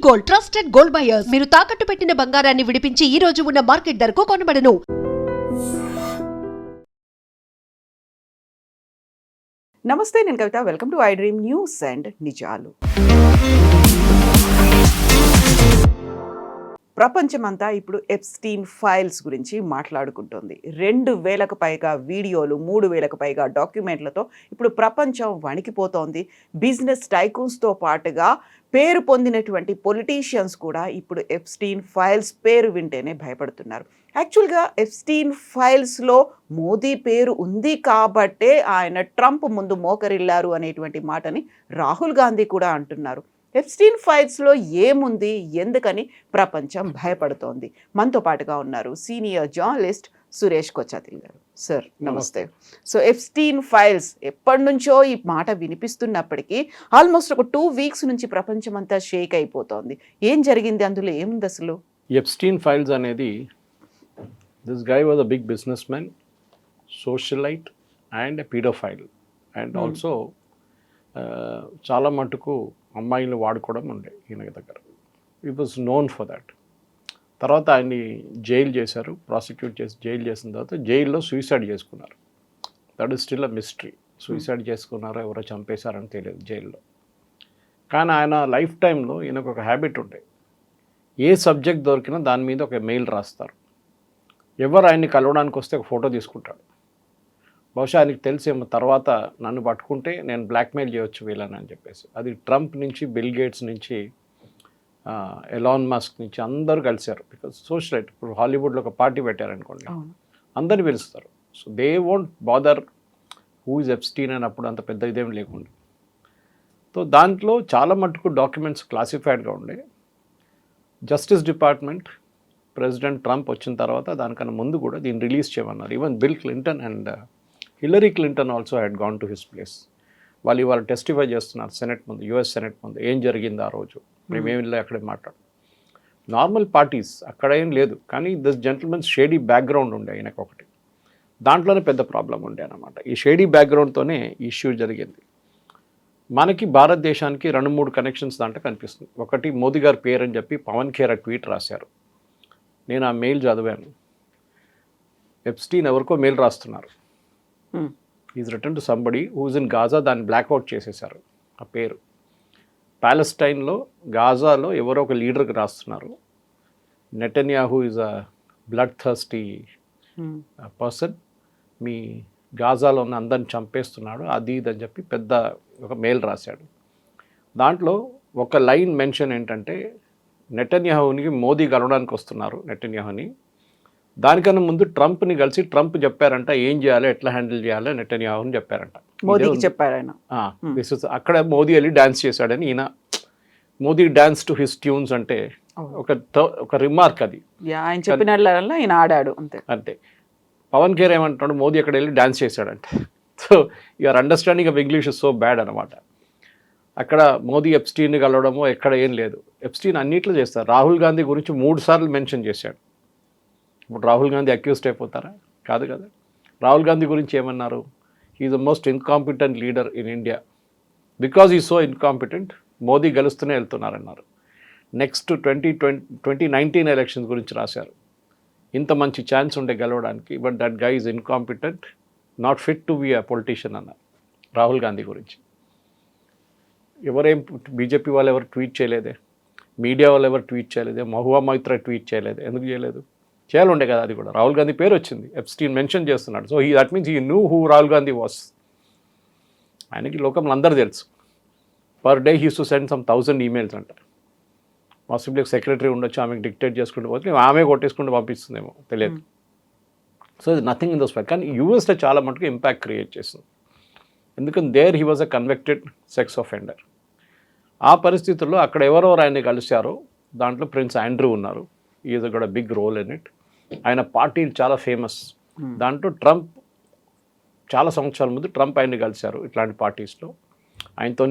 Gold, trusted gold buyers. మీరు తాకట్టు పెట్టిన బంగారాన్ని విడిపించి ఈ రోజు ఉన్న మార్కెట్ ధరకు కొనబడను. నమస్తే, నేను Kavitha. Welcome to I Dream News and నిజాలు. ప్రపంచమంతా ఇప్పుడు ఎప్స్టీన్ ఫైల్స్ గురించి మాట్లాడుకుంటుంది. 2000కు పైగా వీడియోలు, 3000కు పైగా డాక్యుమెంట్లతో ఇప్పుడు ప్రపంచం వణికిపోతోంది. బిజినెస్ టైకూన్స్తో పాటుగా పేరు పొందినటువంటి పొలిటీషియన్స్ కూడా ఇప్పుడు ఎప్స్టీన్ ఫైల్స్ పేరు వింటేనే భయపడుతున్నారు. యాక్చువల్గా ఎప్స్టీన్ ఫైల్స్లో మోదీ పేరు ఉంది కాబట్టే ఆయన ట్రంప్ ముందు మోకరిల్లారు అనేటువంటి మాటని రాహుల్ గాంధీ కూడా అంటున్నారు. ఎప్స్టీన్ ఫైల్స్లో ఏముంది, ఎందుకని ప్రపంచం భయపడుతోంది? మనతో పాటుగా ఉన్నారు సీనియర్ జర్నలిస్ట్ సురేష్ కొచ్చాతిల్ గారు. సార్ నమస్తే. సో ఎప్స్టీన్ ఫైల్స్ ఎప్పటి నుంచో ఈ మాట వినిపిస్తున్నప్పటికీ ఆల్మోస్ట్ ఒక 2 వీక్స్ నుంచి ప్రపంచం అంతా షేక్ అయిపోతోంది. ఏం జరిగింది, అందులో ఏముంది అసలు? ఎప్స్టీన్ ఫైల్స్ అనేది, this guy was a big businessman, socialite and paedophile and also చాలా మటుకు అమ్మాయిలు వాడుకోవడం ఉండే ఈయన దగ్గర. ఈ వాజ్ నోన్ ఫర్ దాట్. తర్వాత ఆయన్ని జైలు చేశారు, ప్రాసిక్యూట్ చేసి జైలు చేసిన తర్వాత జైల్లో సూసైడ్ చేసుకున్నారు. That is still a mystery. Suicide చేసుకున్నారో ఎవరో చంపేశారని తెలియదు జైల్లో. కానీ ఆయన లైఫ్ టైంలో ఈయనకు ఒక హ్యాబిట్ ఉండే, ఏ సబ్జెక్ట్ దొరికినా దాని మీద ఒక మెయిల్ రాస్తారు. ఎవరు ఆయన్ని కలవడానికి వస్తే ఒక ఫోటో తీసుకుంటాడు. బహుశా ఆయనకి తెలిసేమో తర్వాత నన్ను పట్టుకుంటే నేను బ్లాక్మెయిల్ చేయవచ్చు వీళ్ళని అని చెప్పేసి. అది ట్రంప్ నుంచి, బిల్ గేట్స్ నుంచి, ఎలాన్ మస్క్ నుంచి అందరూ కలిశారు. Because socialite. ఇప్పుడు హాలీవుడ్లో ఒక పార్టీ పెట్టారనుకోండి, అందరిని పిలుస్తారు. So they won't bother who is Epstein అని అప్పుడు అంత పెద్ద ఇదేం లేకుండా. సో దాంట్లో చాలా మటుకు డాక్యుమెంట్స్ క్లాసిఫైడ్గా ఉండే. జస్టిస్ డిపార్ట్మెంట్ ప్రెసిడెంట్ ట్రంప్ వచ్చిన తర్వాత దానికన్నా ముందు కూడా దీన్ని రిలీజ్ చేయమన్నారు. Even bill Clinton and Hillary Clinton also had gone to his place. వాళ్ళు ఇవాళ టెస్టిఫై చేస్తున్నారు సెనెట్ ముందు, యుఎస్ సెనెట్ ముందు. ఏం జరిగింది ఆ రోజు, మేమేమి లేదు అక్కడే మాట్లాడు. నార్మల్ పార్టీస్ అక్కడ ఏం లేదు, కానీ దిస్ జెంటిల్మెన్స్ షేడీ బ్యాక్గ్రౌండ్ ఉండే ఆయనకు ఒకటి. దాంట్లోనే పెద్ద ప్రాబ్లం ఉండే అనమాట. ఈ షేడీ బ్యాక్గ్రౌండ్తోనే ఇష్యూ జరిగింది. మనకి భారతదేశానికి 2-3 కనెక్షన్స్ దాంట్లో కనిపిస్తుంది. ఒకటి, మోదీ గారి పేరు అని చెప్పి పవన్ ఖేర్ ట్వీట్ రాశారు. నేను ఆ మెయిల్ చదివాను. ఎప్స్టీన్ ఎవరికో మెయిల్ రాస్తున్నారు. Is return to somebody who's in Gaza. దాన్ని బ్లాక్అవుట్ చేసేశారు ఆ పేరు. ప్యాలెస్టైన్లో, గాజాలో ఎవరో ఒక లీడర్కి రాస్తున్నారు. Netanyahu is a bloodthirsty person, మీ గాజాలో ఉన్న అందరిని చంపేస్తున్నాడు, అది ఇది అని చెప్పి పెద్ద ఒక మెయిల్ రాశాడు. దాంట్లో ఒక లైన్ మెన్షన్ ఏంటంటే, నెటన్యాహూని మోదీ కలవడానికి వస్తున్నారు నెటన్యాహూని. దానికన్నా ముందు ట్రంప్ని కలిసి ట్రంప్ చెప్పారంట ఏం చేయాలి, ఎట్లా హ్యాండిల్ చేయాలి నెటన్యాహూని చెప్పారంట. మోదీకి చెప్పారు ఆయన. అక్కడ మోదీ వెళ్ళి డ్యాన్స్ చేశాడని ఈయన, Modi dance to his tunes అంటే ఒక రిమార్క్ అది. ఆయన చెప్పిన ఆయన ఆడాడు అంతే. అంతే. పవన్ ఖేర్ ఏమంటున్నాడు, మోదీ అక్కడ వెళ్ళి డ్యాన్స్ చేశాడంటే. So your understanding of English is so bad అనమాట. అక్కడ మోదీ ఎప్స్టీన్ని కలవడమో ఎక్కడ ఏం లేదు. ఎప్స్టీన్ అన్నిట్లో చేస్తారు. రాహుల్ గాంధీ గురించి 3 సార్లు మెన్షన్ చేశాడు. ఇప్పుడు రాహుల్ గాంధీ అక్యూజ్డ్ అయిపోతారా? కాదు కదా. రాహుల్ గాంధీ గురించి ఏమన్నారు, he is the most incompetent leader in India. Because ఈ సో ఇన్కాంపిటెంట్, మోదీ గెలుస్తూనే వెళ్తున్నారన్నారు. నెక్స్ట్ 2019 ఎలక్షన్స్ గురించి రాశారు. ఇంత మంచి ఛాన్స్ ఉండే గెలవడానికి, but that guy is incompetent, not fit to be a politician అన్నారు రాహుల్ గాంధీ గురించి. ఎవరేం బీజేపీ వాళ్ళు ఎవరు ట్వీట్ చేయలేదే, మీడియా వాళ్ళు ఎవరు ట్వీట్ చేయలేదే, మహువా మైత్రా ట్వీట్ చేయలేదు. ఎందుకు చేయలేదు? చేయాలండే కదా. అది కూడా రాహుల్ గాంధీ పేరు వచ్చింది, ఎప్స్టీన్ మెన్షన్ చేస్తున్నాడు. So that means he knew who Rahul Gandhi was. ఆయనకి లోకంలో అందరూ తెలుసు. Per day he's to send some 1000 emails అంట. పాసిబుల్ సెక్రటరీ ఉండొచ్చు, ఆమెకు డిక్టేట్ చేసుకుంటూ పోతే ఆమె కొట్టేసుకుంటూ పంపిస్తుందేమో తెలియదు. సో ఇది నథింగ్ ఇన్ దోస్ ఫైల్. కానీ యూఎస్లో చాలా మటుకు ఇంపాక్ట్ క్రియేట్ చేస్తుంది. ఎందుకంటే there he was a convicted sex offender. ఆ పరిస్థితుల్లో అక్కడ ఎవరెవరు ఆయన్ని కలిశారో దాంట్లో ప్రిన్స్ ఆండ్రూ ఉన్నారు. Is got a big role in it. ఆయన పార్టీలు చాలా ఫేమస్. దాంట్లో ట్రంప్ చాలా సంవత్సరాల ముందు ట్రంప్ ఆయన్ని కలిశారు ఇట్లాంటి పార్టీస్లో. ఆయనతో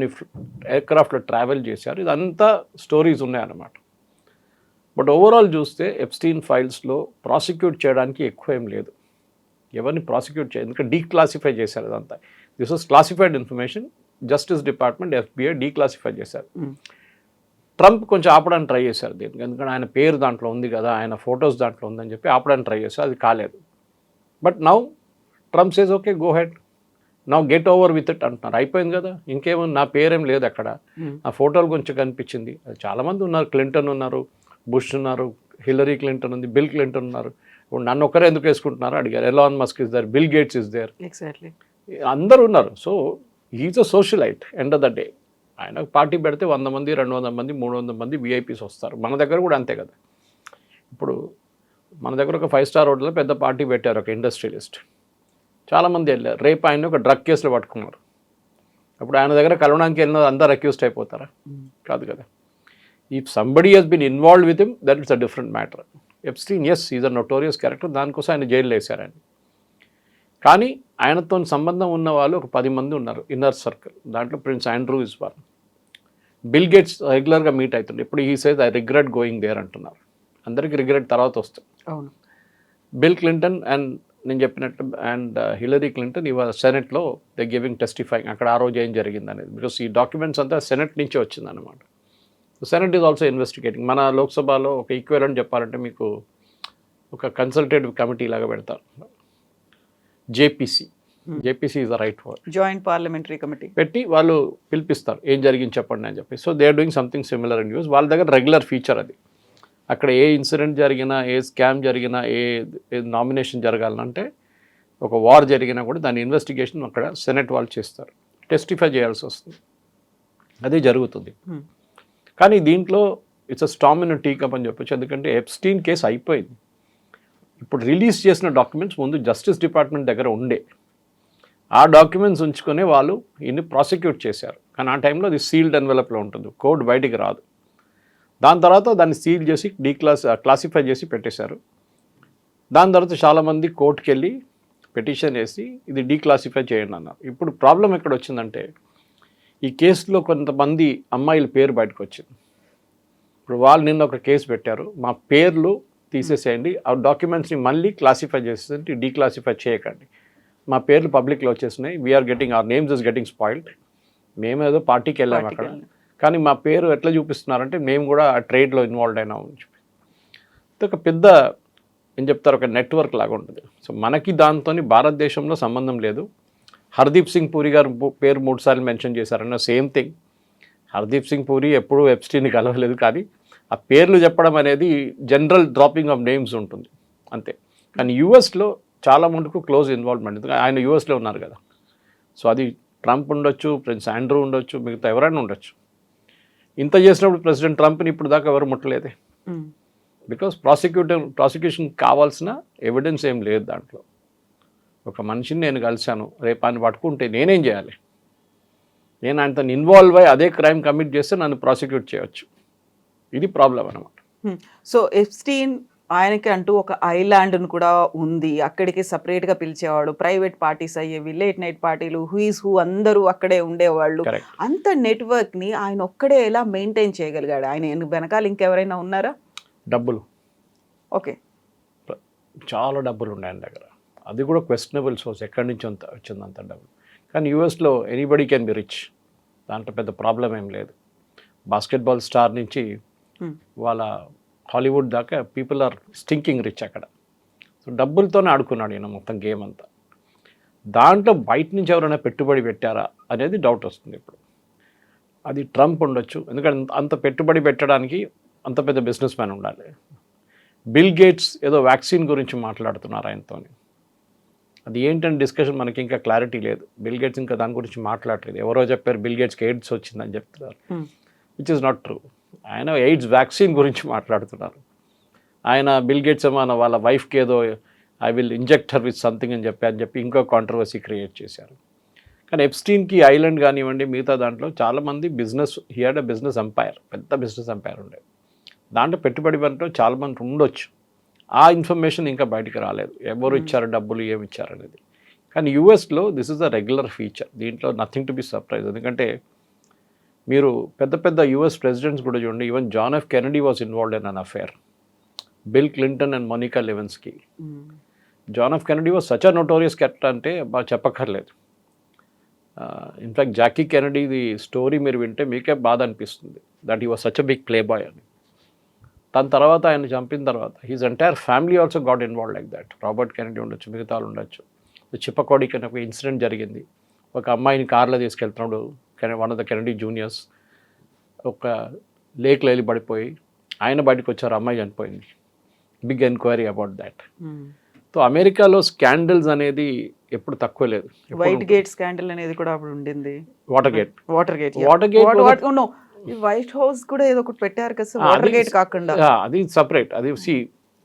ఎయిర్క్రాఫ్ట్లో ట్రావెల్ చేశారు. ఇదంతా స్టోరీస్ ఉన్నాయన్నమాట. బట్ ఓవరాల్ చూస్తే ఎప్స్టీన్ ఫైల్స్లో ప్రాసిక్యూట్ చేయడానికి ఎక్కువ ఏం లేదు. ఎవరిని ప్రాసిక్యూట్ చేయాలి, ఎందుకంటే డీక్లాసిఫై చేశారు అదంతా. This was classified information. Justice department, FBI declassify చేశారు. ట్రంప్ కొంచెం ఆపడానికి ట్రై చేశారు దీనికి, ఎందుకంటే ఆయన పేరు దాంట్లో ఉంది కదా, ఆయన ఫొటోస్ దాంట్లో ఉందని చెప్పి ఆపడానికి ట్రై చేశారు, అది కాలేదు. But now Trump says okay go ahead, now get over with it అంటున్నారు. అయిపోయింది కదా, ఇంకేమో నా పేరేం లేదు అక్కడ, నా ఫోటోలు కొంచెం కనిపించింది. చాలామంది ఉన్నారు, క్లింటన్ ఉన్నారు, బుష్ ఉన్నారు, హిల్లరీ క్లింటన్ ఉంది, బిల్ క్లింటన్ ఉన్నారు. ఇప్పుడు నన్ను ఒక్కరే ఎందుకు వేసుకుంటున్నారు అడిగారు. Elon Musk is there, Bill Gates is there, exactly అందరూ ఉన్నారు. So he's a socialite end of the day. ఆయన పార్టీ పెడితే 100 మంది 200 మంది 300 మంది విఐపీస్ వస్తారు. మన దగ్గర కూడా అంతే కదా. ఇప్పుడు మన దగ్గర ఒక 5-స్టార్ హోటల్లో పెద్ద పార్టీ పెట్టారు ఒక ఇండస్ట్రియలిస్ట్, చాలామంది వెళ్ళారు. రేపు ఆయన ఒక డ్రగ్ కేసులో పట్టుకున్నారు. అప్పుడు ఆయన దగ్గర కలవడానికి వెళ్ళిన అందరు అక్యూస్డ్ అయిపోతారా? కాదు కదా. If somebody has been involve with him, that it's a different matter. Epstein yes is a notorious character, దానికోసం ఆయన జైల్లో వేశారు ఆయన. కానీ ఆయనతో సంబంధం ఉన్న వాళ్ళు ఒక 10 మంది ఉన్నారు ఇన్నర్ సర్కిల్. దాంట్లో Prince Andrew is one. Bill Gates రెగ్యులర్గా మీట్ అవుతుండే. ఇప్పుడు ఈ says I regret going there అంటున్నారు. అందరికీ రిగ్రెట్ తర్వాత వస్తుంది. అవును. బిల్ క్లింటన్ అండ్ నేను చెప్పినట్టు అండ్ హిల్లరీ క్లింటన్ ఇవాళ సెనెట్లో దే గివింగ్ టెస్టిఫైయింగ్ అక్కడ ఆ రోజు ఏం జరిగింది అనేది. బికాస్ ఈ డాక్యుమెంట్స్ అంతా సెనెట్ నుంచే వచ్చిందనమాట. Senate is also investigating. మన లోక్సభలో ఒక ఈక్వెలెంట్ చెప్పాలంటే మీకు ఒక కన్సల్టేటివ్ కమిటీ లాగా పెడతారు, JPC. JPC is the right word, joint parliamentary committee పెట్టి వాళ్ళు పిలిపిస్తారు ఏం జరిగింది చెప్పండి అని చెప్పి. So they are doing something similar in US. వాళ్ళ దగ్గర రెగ్యులర్ ఫీచర్ అది. అక్కడ ఏ ఇన్సిడెంట్ జరిగినా, ఏ స్కామ్ జరిగినా, ఏ నామినేషన్ జరగాలంటే, ఒక వార్ జరిగినా కూడా దాని ఇన్వెస్టిగేషన్ అక్కడ సెనెట్ వాళ్ళు చేస్తారు, టెస్టిఫై చేయాల్సి వస్తుంది. అదే జరుగుతుంది. కానీ దీంట్లో it's a storm in tea cup అని చెప్పొచ్చు. ఎందుకంటే ఎప్స్టీన్ కేసు అయిపోయింది. ఇప్పుడు రిలీజ్ చేసిన డాక్యుమెంట్స్ ముందు జస్టిస్ డిపార్ట్మెంట్ దగ్గర ఉండే. ఆ డాక్యుమెంట్స్ ఉంచుకొని వాళ్ళు ఇన్ని ప్రాసిక్యూట్ చేశారు. కానీ ఆ టైంలో అది సీల్డ్ ఎన్వెలప్లో ఉంటుంది, కోడ్ బయటికి రాదు. దాని తర్వాత దాన్ని సీల్ చేసి క్లాసిఫై చేసి పెట్టేశారు. దాని తర్వాత చాలామంది కోర్టుకు వెళ్ళి పిటిషన్ వేసి ఇది డీక్లాసిఫై చేయండి అన్నారు. ఇప్పుడు ప్రాబ్లం ఎక్కడ వచ్చిందంటే, ఈ కేసులో కొంతమంది అమ్మాయిల పేరు బయటకు వచ్చింది. ఇప్పుడు వాళ్ళు నిన్న ఒక కేసు పెట్టారు, మా పేర్లు తీసేసేయండి, ఆ డాక్యుమెంట్స్ని మళ్ళీ క్లాసిఫై చేసేసి డీక్లాసిఫై చేయకండి, మా పేర్లు పబ్లిక్లో వచ్చేసినాయి, we're getting our names is getting spoiled. మేమేదో పార్టీకి వెళ్ళాము అక్కడ, కానీ మా పేరు ఎట్లా చూపిస్తున్నారంటే మేము కూడా ఆ ట్రేడ్లో ఇన్వాల్వ్ అయినాము అని చెప్పి. ఇది ఒక పెద్ద ఏం చెప్తారు, ఒక నెట్వర్క్ లాగా ఉంటుంది. సో మనకి దాంతో భారతదేశంలో సంబంధం లేదు. హర్దీప్ సింగ్ పూరి గారు పేరు 3 సార్లు మెన్షన్ చేశారన్న సేమ్ థింగ్. హర్దీప్ సింగ్ పూరి ఎప్పుడూ ఎప్స్టీన్ని కలవలేదు, కానీ ఆ పేర్లు చెప్పడం అనేది జనరల్ డ్రాపింగ్ ఆఫ్ నేమ్స్ ఉంటుంది అంతే. కానీ యూఎస్లో చాలా మటుకు క్లోజ్ ఇన్వాల్వ్మెంట్, ఆయన యూఎస్లో ఉన్నారు కదా. సో అది ట్రంప్ ఉండొచ్చు, ప్రిన్స్ ఆండ్రూ ఉండొచ్చు, మిగతా ఎవరైనా ఉండొచ్చు. ఇంత చేసినప్పుడు ప్రెసిడెంట్ ట్రంప్ని ఇప్పుడు దాకా ఎవరు ముట్టలేదే. బికాస్ ప్రాసిక్యూషన్ కావాల్సిన ఎవిడెన్స్ ఏం లేదు దాంట్లో. ఒక మనిషిని నేను కలిశాను, రేపు ఆయన పట్టుకుంటే నేనేం చేయాలి? నేను ఆయనతో ఇన్వాల్వ్ అయ్యి అదే క్రైమ్ కమిట్ చేస్తే నన్ను ప్రాసిక్యూట్ చేయవచ్చు. ఇది ప్రాబ్లం అన్నమాట. సో ఎప్స్టీన్ ఆయనకి అంటూ ఒక ఐలాండ్ను కూడా ఉంది, అక్కడికి సపరేట్గా పిలిచేవాడు, ప్రైవేట్ పార్టీస్ అయ్యేవి, లేట్ నైట్ పార్టీలు, హూయిస్ హూ అందరూ అక్కడే ఉండేవాళ్ళు. అంత నెట్వర్క్ని ఆయన ఒక్కడే ఎలా మెయింటైన్ చేయగలిగాడు? ఆయన వెనకాల ఇంకెవరైనా ఉన్నారా? డబ్బులు. ఓకే, చాలా డబ్బులు ఉన్నాయి ఆయన దగ్గర. అది కూడా క్వశ్చనబుల్ సోర్స్, ఎక్కడి నుంచి వచ్చింది అంత డబ్బులు. కానీ యూఎస్లో ఎనీబడీ కెన్ బి రిచ్, దాంట్లో పెద్ద ప్రాబ్లం ఏం లేదు. బాస్కెట్బాల్ స్టార్ నుంచి వాళ్ళ హాలీవుడ్ దాకా పీపుల్ ఆర్ స్టింకింగ్ రిచ్ అక్కడ. సో డబ్బులతోనే ఆడుకున్నాడు ఈయన మొత్తం గేమ్ అంతా. దాంట్లో బయట నుంచి ఎవరైనా పెట్టుబడి పెట్టారా అనేది డౌట్ వస్తుంది ఇప్పుడు. అది ట్రంప్ ఉండొచ్చు, ఎందుకంటే అంత పెట్టుబడి పెట్టడానికి అంత పెద్ద బిజినెస్ మ్యాన్ ఉండాలి. బిల్ గేట్స్ ఏదో వ్యాక్సిన్ గురించి మాట్లాడుతున్నారు ఆయనతో. అది ఏంటంటే డిస్కషన్ మనకి ఇంకా క్లారిటీ లేదు. బిల్ గేట్స్ ఇంకా దాని గురించి మాట్లాడలేదు. ఎవరో చెప్పారు బిల్ గేట్స్కి ఎయిడ్స్ వచ్చిందని చెప్తున్నారు, విచ్ ఇస్ నాట్ ట్రూ. ఆయన ఎయిడ్స్ వ్యాక్సిన్ గురించి మాట్లాడుతున్నారు. ఆయన బిల్ గేట్స్ ఏమో వాళ్ళ వైఫ్కి ఏదో I will inject her with something అని చెప్పి ఇంకో కాంట్రవర్సీ క్రియేట్ చేశారు. కానీ ఎప్స్టీన్కి ఐలాండ్ కానివ్వండి, మిగతా దాంట్లో చాలామంది business, he had a business empire, పెద్ద బిజినెస్ ఎంపైర్ ఉండేది. దాంట్లో పెట్టుబడి పనిలో చాలామంది ఉండొచ్చు. ఆ ఇన్ఫర్మేషన్ ఇంకా బయటికి రాలేదు, ఎవరు ఇచ్చారు డబ్బులు, ఏమి ఇచ్చారు అనేది. కానీ యూఎస్లో this is a regular feature, దీంట్లో నథింగ్ టు బి సర్ప్రైజ్. ఎందుకంటే మీరు పెద్ద పెద్ద యూఎస్ ప్రెసిడెంట్స్ కూడా చూడండి, even John F Kennedy was involved in an affair, Bill Clinton and Monica Lewinsky. John F Kennedy was such a notorious character అంటే బాగా చెప్పక్కర్లేదు. ఇన్ఫ్యాక్ట్ జాకీ కెనడీది స్టోరీ మీరు వింటే మీకే బాధ అనిపిస్తుంది. That he was such a big playboy అని. దాని తర్వాత ఆయన చంపిన తర్వాత his entire family also got involve like that. Robert Kennedy ఉండొచ్చు, మిగతా వాళ్ళు ఉండొచ్చు. చిప్పకోడికి అని ఒక ఇన్సిడెంట్ జరిగింది. ఒక అమ్మాయిని కార్లో తీసుకెళ్తున్నాడు, one of the Kennedy juniors ఒక లేక్లో వెళ్ళి పడిపోయి ఆయన బయటకు వచ్చారు, అమ్మాయి చనిపోయింది. Big enquiry about that. So అమెరికాలో స్కాండల్స్ అనేది ఎప్పుడు తక్కువ లేదు. వైట్ గేట్ స్కాండల్ అనేది కూడా అప్పుడు ఉండింది. వాటర్ గేట్ వైట్ హౌస్ కూడా ఏదో ఒకటి పెట్టారు కదా సార్, వాటర్ గేట్ కాకుండా. అది సపరేట్. అది see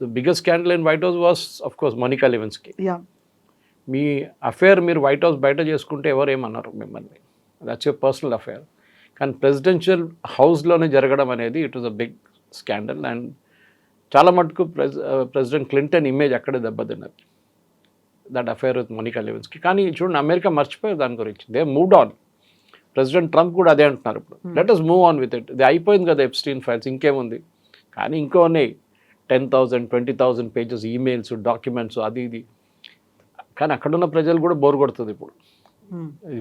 the biggest scandal in White House was of course Monica Lewinsky. మీ అఫేర్ మీరు వైట్ హౌస్ బయట చేసుకుంటే ఎవరు ఏమన్నారు మిమ్మల్ని, దట్స్ యువర్ పర్సనల్ అఫేర్. కానీ ప్రెసిడెన్షియల్ హౌస్లోనే జరగడం అనేది it was a big scandal. And చాలా మటుకు ప్రెసిడెంట్ క్లింటన్ ఇమేజ్ అక్కడే దెబ్బతిన్నది, that affair with Monica Lewinsky. కానీ చూడండి అమెరికా మర్చిపోయారు దాని గురించి, they moved on. President Trump కూడా అదే అంటున్నారు ఇప్పుడు, let us move on with it. ఇది అయిపోయింది కదా ఎప్స్టీన్ ఫైల్స్, ఇంకేముంది. కానీ ఇంకో ఉన్నాయి 10,000 20,000 పేజెస్ ఈమెయిల్స్, డాక్యుమెంట్స్, అది ఇది. కానీ అక్కడున్న ప్రజలు కూడా బోర్ కొడుతుంది ఇప్పుడు.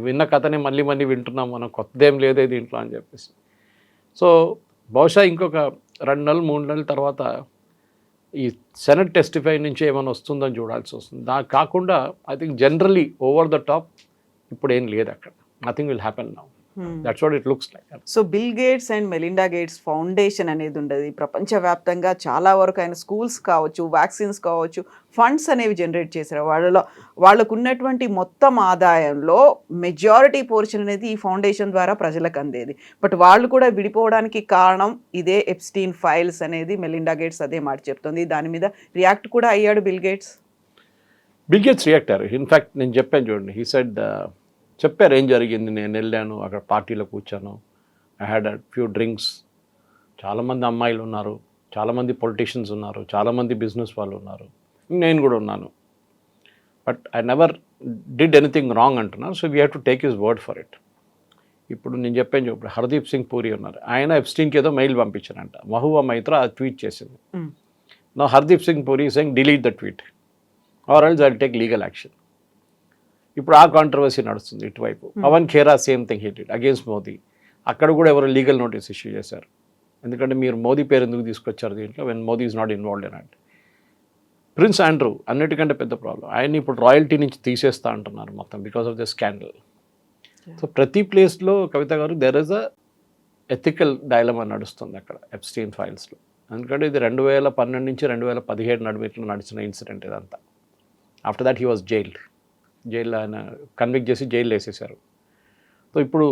విన్న కథనే మళ్ళీ మళ్ళీ వింటున్నాం మనం, కొత్తదేం లేదే దీంట్లో అని చెప్పేసి. సో బహుశా ఇంకొక 2 నెలలు 3 నెలల తర్వాత ఈ సెనెట్ టెస్టిఫై నుంచి ఏమైనా వస్తుందని చూడాల్సి వస్తుంది. దానికి కాకుండా I think generally over the top ఇప్పుడు ఏం లేదు అక్కడ. Nothing will happen now. That's what it looks like. So bill gates and Melinda gates foundation అనేది ఉండదు ప్రపంచవ్యాప్తంగా. చాలా వరకు ఆయన స్కూల్స్ కావచ్చు, వ్యాక్సిన్స్ కావచ్చు, ఫండ్స్ అనేవి జనరేట్ చేశారు. వాళ్ళకు ఉన్నటువంటి మొత్తం ఆదాయంలో మెజారిటీ పోర్షన్ అనేది ఈ ఫౌండేషన్ ద్వారా ప్రజలకు అందేది. బట్ వాళ్ళు కూడా విడిపోవడానికి కారణం ఇదే ఎప్స్టీన్ ఫైల్స్ అనేది మెలిండా గేట్స్ అదే మాట చెప్తుంది. దాని మీద రియాక్ట్ కూడా అయ్యాడు bill gates. Bill gates react అయ్యారు. ఇన్ఫ్యాక్ట్ నేను చెప్పాను చూడండి, హీ సెడ్, చెప్పారు ఏం జరిగింది. నేను వెళ్ళాను, అక్కడ పార్టీలో కూర్చాను, I had a few drinks. చాలామంది అమ్మాయిలు ఉన్నారు, చాలామంది పొలిటీషియన్స్ ఉన్నారు, చాలామంది బిజినెస్ వాళ్ళు ఉన్నారు, నేను కూడా ఉన్నాను. But I never did anything wrong అంటున్నారు. So we have to take his word for it. ఇప్పుడు నేను చెప్పాను ఇప్పుడు హర్దీప్ సింగ్ పూరి ఉన్నారు, ఆయన ఎప్స్టీన్కి ఏదో మెయిల్ పంపించారంట. మహువా మైత్రా అది ట్వీట్ చేసింది. నా Hardeep Singh Puri saying delete the tweet or else I will take legal action. ఇప్పుడు ఆ కాంట్రవర్సీ నడుస్తుంది ఇటువైపు. Pawan Khera same thing he did against Modi. అక్కడ కూడా ఎవరు లీగల్ నోటీస్ ఇష్యూ చేశారు. ఎందుకంటే మీరు మోదీ పేరు ఎందుకు తీసుకొచ్చారు దీంట్లో, when Modi is not involved in it. Prince Andrew అన్నిటికంటే పెద్ద ప్రాబ్లం, ఆయన్ని ఇప్పుడు రాయల్టీ నుంచి తీసేస్తా అంటున్నారు మొత్తం because of the scandal. So ప్రతి ప్లేస్లో కవిత గారు there is a ethical dilemma నడుస్తుంది అక్కడ ఎప్స్టీన్ ఫైల్స్లో. ఎందుకంటే ఇది 2012 నుంచి 2017 నడుమిట్లో నడిచిన ఇన్సిడెంట్ ఇదంతా. ఆఫ్టర్ దాట్ హీ వాజ్ జైల్లో ఆయన కన్విక్ట్ చేసి జైల్లో వేసేసారు. సో ఇప్పుడు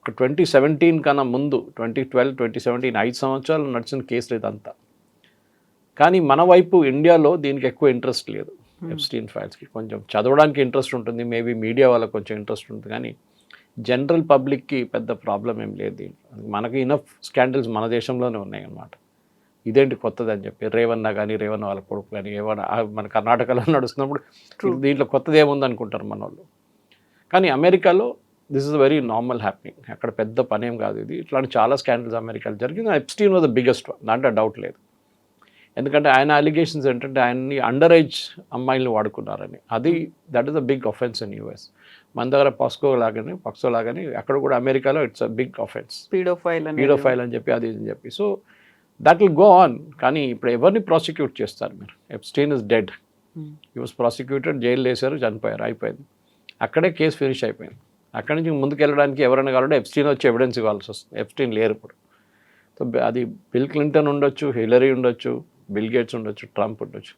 2017 కన్నా ముందు 2012, 2017 5 సంవత్సరాలు నడిచిన కేసులు ఇదంతా. కానీ మన వైపు ఇండియాలో దీనికి ఎక్కువ ఇంట్రెస్ట్ లేదు. ఎప్స్టీన్ ఫైల్స్కి కొంచెం చదవడానికి ఇంట్రెస్ట్ ఉంటుంది, మేబీ మీడియా వాళ్ళకి కొంచెం ఇంట్రెస్ట్ ఉంటుంది, కానీ జనరల్ పబ్లిక్కి పెద్ద ప్రాబ్లం ఏం లేదు దీంట్లో. మనకి ఇనఫ్ స్కాండల్స్ మన దేశంలోనే ఉన్నాయి అన్నమాట. ఇదేంటి కొత్తది అని చెప్పి రేవన్న కానీ రేవన్న వాళ్ళ కొడుకు కానీ ఏమన్నా మన కర్ణాటకలో నడుస్తున్నప్పుడు దీంట్లో కొత్తది ఏముంది అనుకుంటారు మన వాళ్ళు. కానీ అమెరికాలో this is very normal happening. అక్కడ పెద్ద పనేం కాదు ఇది. ఇట్లాంటి చాలా స్కాండల్స్ అమెరికాలో జరిగింది. Epstein was the biggest one, దాంట్లో డౌట్ లేదు. ఎందుకంటే ఆయన అలిగేషన్స్ ఏంటంటే ఆయన్ని అండర్ ఏజ్ అమ్మాయిలను వాడుకున్నారని. అది that is a big offence in US. మన దగ్గర పాక్సో లాగానే అక్కడ కూడా అమెరికాలో it's a big offence, paedophile అని చెప్పి అది అని చెప్పి. So that will go on. కానీ ఇప్పుడు ఎవరిని ప్రాసిక్యూట్ చేస్తారు మీరు? Epstein is dead, he was prosecuted, jail వేశారు, చనిపోయారు, అయిపోయింది. అక్కడే కేసు ఫినిష్ అయిపోయింది. అక్కడి నుంచి ముందుకు వెళ్ళడానికి ఎవరైనా కావాలంటే ఎప్స్టీన్ వచ్చి ఎవిడెన్స్ ఇవ్వాల్సి వస్తుంది. ఎప్స్టీన్ లేరు ఇప్పుడు. సో అది బిల్ క్లింటన్ ఉండొచ్చు, హిలరీ ఉండొచ్చు, బిల్ గేట్స్ ఉండొచ్చు, ట్రంప్ ఉండొచ్చు,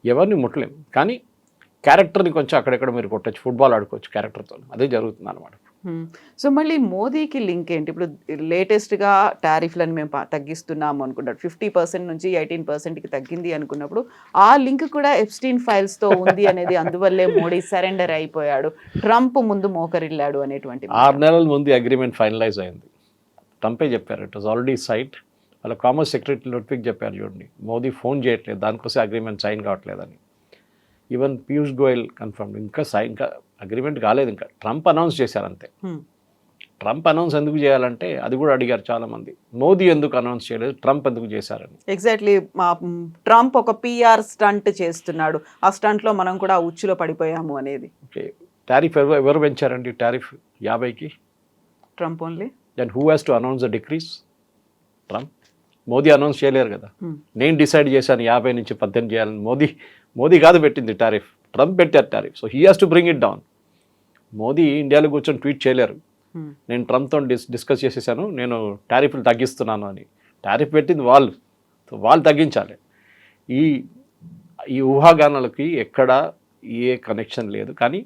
ఎవరిని ముట్టలేం. కానీ క్యారెక్టర్ని కొంచెం అక్కడెక్కడ మీరు కొట్టచ్చు, ఫుట్బాల్ ఆడుకోవచ్చు క్యారెక్టర్తో. అదే జరుగుతుంది అనమాట. సో మళ్ళీ మోదీకి లింక్ ఏంటి? ఇప్పుడు లేటెస్ట్గా టారిఫ్లను మేము తగ్గిస్తున్నాము అనుకున్నాడు, 50% నుంచి 18%కి తగ్గింది అనుకున్నప్పుడు ఆ లింక్ కూడా ఎప్స్టీన్ ఫైల్స్తో ఉంది అనేది, అందువల్లే మోడీ సరెండర్ అయిపోయాడు, ట్రంప్ ముందు మోకరిల్లాడు అనేటువంటి. 6 నెలల ముందు అగ్రిమెంట్ ఫైనలైజ్ అయింది. ట్రంపే చెప్పారు, ఇట్ వాజ్ ఆల్రెడీ సైట్. వాళ్ళ కామర్స్ సెక్రటరీ లుట్విక్ చెప్పారు, చూడండి మోదీ ఫోన్ చేయట్లేదు, దానికోసం అగ్రిమెంట్ సైన్ కావట్లేదని. ఈవెన్ పీయూష్ గోయల్ కన్ఫర్మ్, ఇంకా అగ్రిమెంట్ కాలేదు, ఇంకా ట్రంప్ అనౌన్స్ చేశారు అంతే. ట్రంప్ అనౌన్స్ ఎందుకు చేయాలంటే అది కూడా అడిగారు చాలామంది, మోదీ ఎందుకు అనౌన్స్ చేయలేదు, ట్రంప్ ఎందుకు చేశారని. ఎగ్జాక్ట్లీ, ట్రంప్ ఒక పిఆర్ స్టంట్ చేస్తున్నాడు, ఆ స్టంట్లో మనం కూడా ఉచ్చులో పడిపోయాము అనేది. ఓకే, టారిఫ్ ఎవరు పెంచారండి? టారిఫ్ 50కి Trump only. Then who has to announce the decrease? Trump. Modi announce చేయలేరు కదా, నేను డిసైడ్ చేశాను 50 నుంచి 18 చేయాలని. మోదీ కాదు పెట్టింది టారిఫ్, ట్రంప్ పెట్టారు tariff. So he has to bring it down. Modi ఇండియాలో కూర్చొని ట్వీట్ చేయలేరు, నేను ట్రంప్తో డిస్కస్ చేసేసాను, నేను టారిఫ్లు తగ్గిస్తున్నాను అని. టారిఫ్ పెట్టింది వాళ్ళు, సో వాళ్ళు తగ్గించాలి. ఈ ఊహాగానాలకి ఎక్కడ ఏ కనెక్షన్ లేదు. కానీ